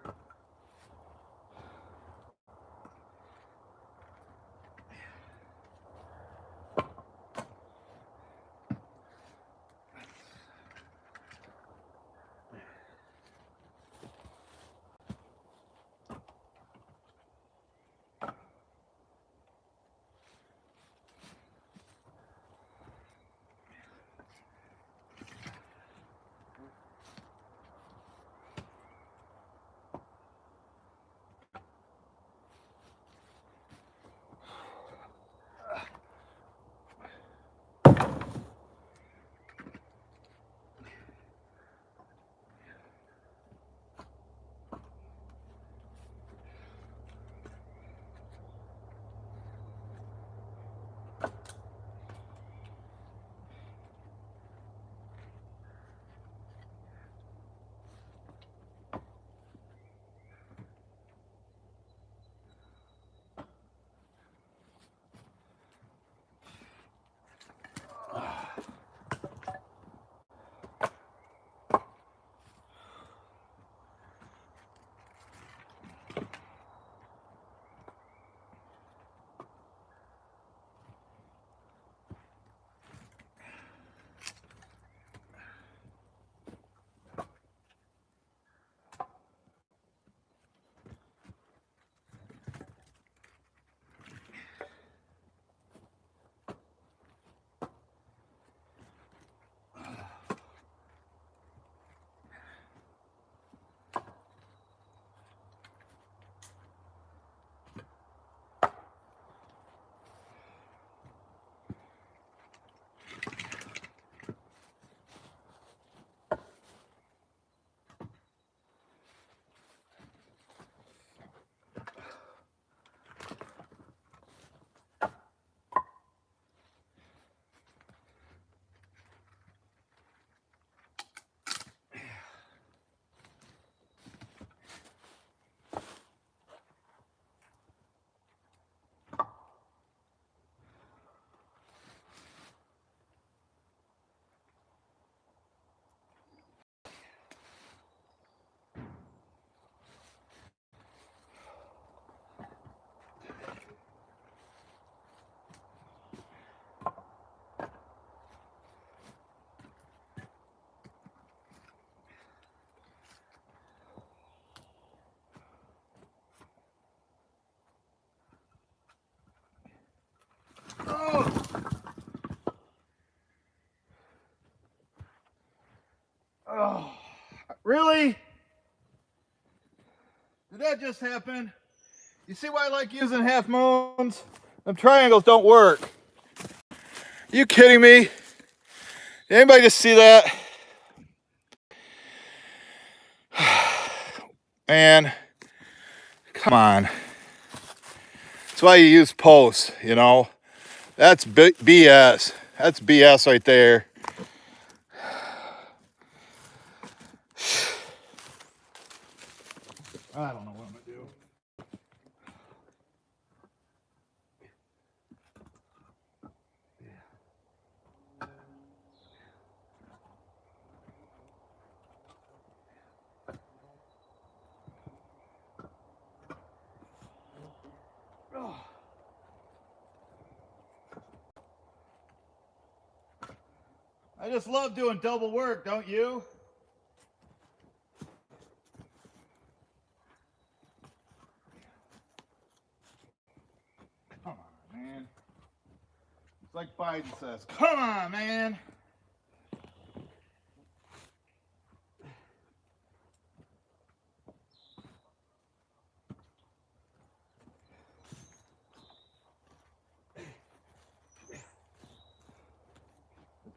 Oh, really? Did that just happen? You see why I like using half moons? Them triangles don't work. Are you kidding me? Did anybody just see that? Man, come on. That's why you use posts, you know? That's BS. That's BS right there. I'm gonna do. I just love doing double work, don't you? Come on, man. It's like Biden says, come on, man.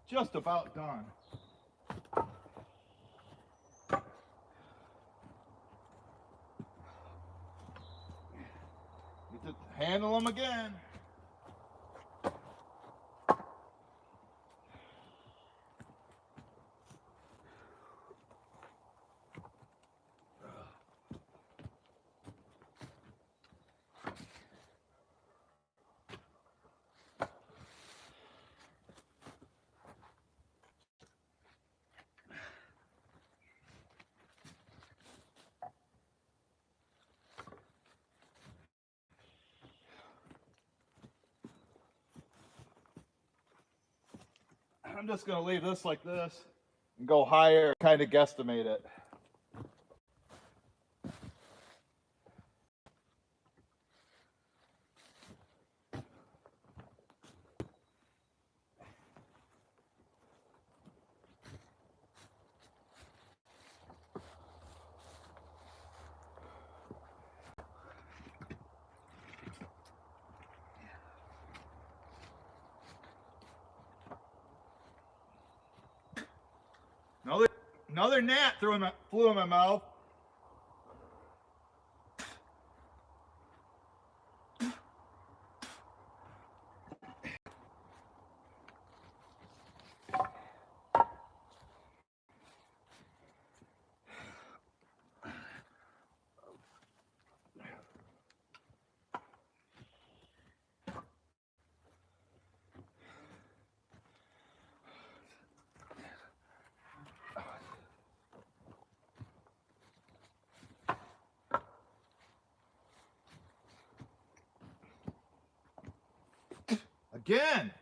Just about done. Need to handle them again. I'm just going to leave this like this and go higher, kind of guesstimate it. Another gnat flew in my mouth. Again.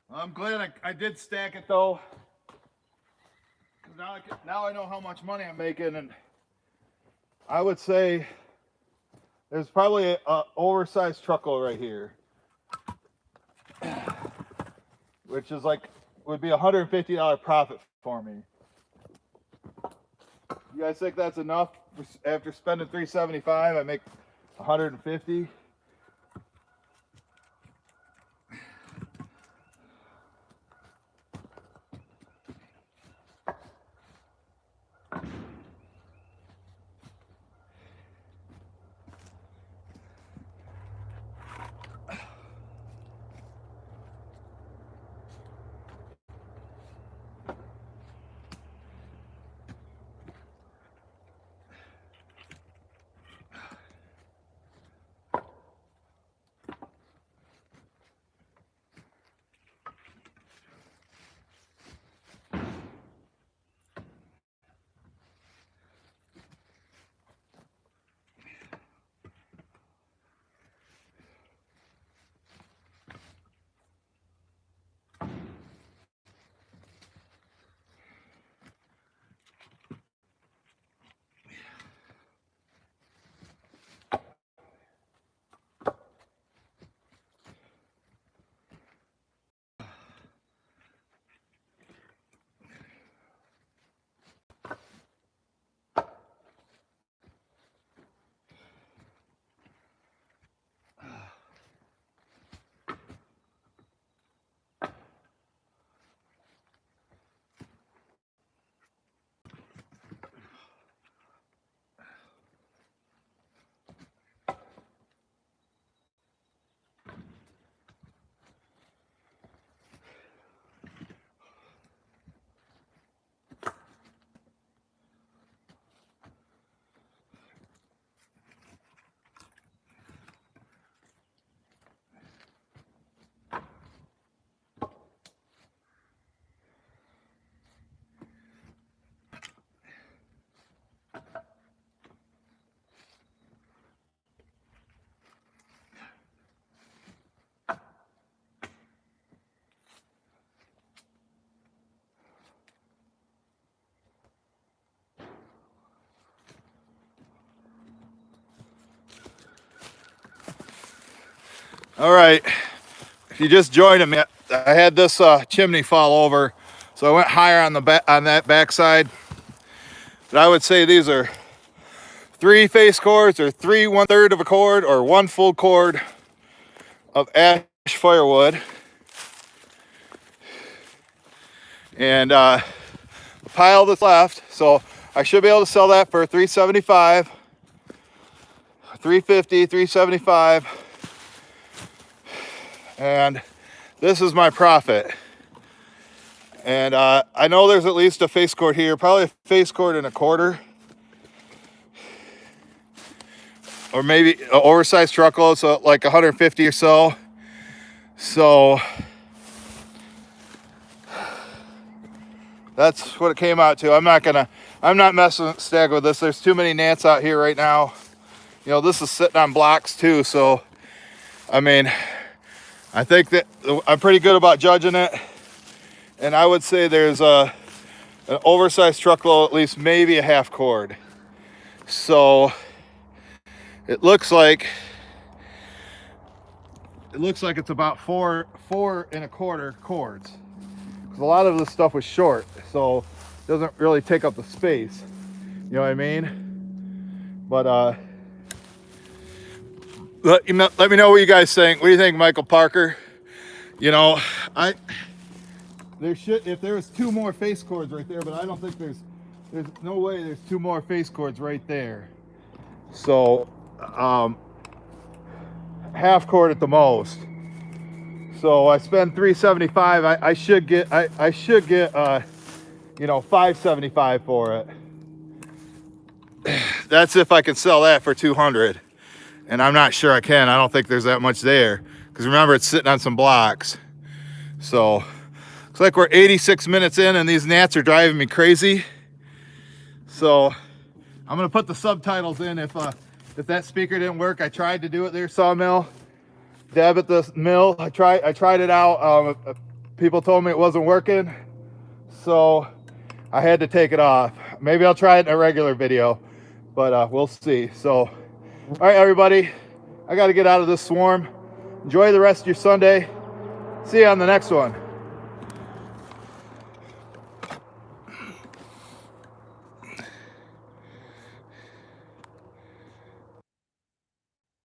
I'm glad I did stack it though. Now I know how much money I'm making, and I would say there's probably an oversized truckload right here, which is would be $150 profit for me. You guys think that's enough? After spending $375, I make $150. All right, if you just joined me, I had this chimney fall over, so I went higher on the back on that backside. But I would say these are 3 face cords, or 3 1/3 of a cord, or 1 full cord of ash firewood. And a pile that's left, so I should be able to sell that for $375, $350, $375, and this is my profit. And I know there's at least a face cord here, probably a face cord and a quarter, or maybe an oversized truckload, so like 150 or so. So that's what it came out to. I'm not messing stag with this. There's too many gnats out here right now. You know, this is sitting on blocks too, so I mean, I think that I'm pretty good about judging it. And I would say there's an oversized truckload, at least maybe a half cord. So it looks like it's about 4 1/4 cords. Because a lot of this stuff was short, so it doesn't really take up the space. You know what I mean? But let me know what you guys think. What do you think, Michael Parker? You know, if there was 2 more face cords right there, but I don't think there's no way there's 2 more face cords right there. So half cord at the most. So I spend $375. I should get you know, $575 for it. That's if I can sell that for $200, and I'm not sure I can. I don't think there's that much there, because remember, it's sitting on some blocks. So looks like we're 86 minutes in, and these gnats are driving me crazy. So I'm gonna put the subtitles in if that speaker didn't work. I tried to do it there, Sawmill. Deb at the mill. I tried it out. People told me it wasn't working, so I had to take it off. Maybe I'll try it in a regular video, but we'll see. So, all right, everybody, I got to get out of this swarm. Enjoy the rest of your Sunday. See you on the next one.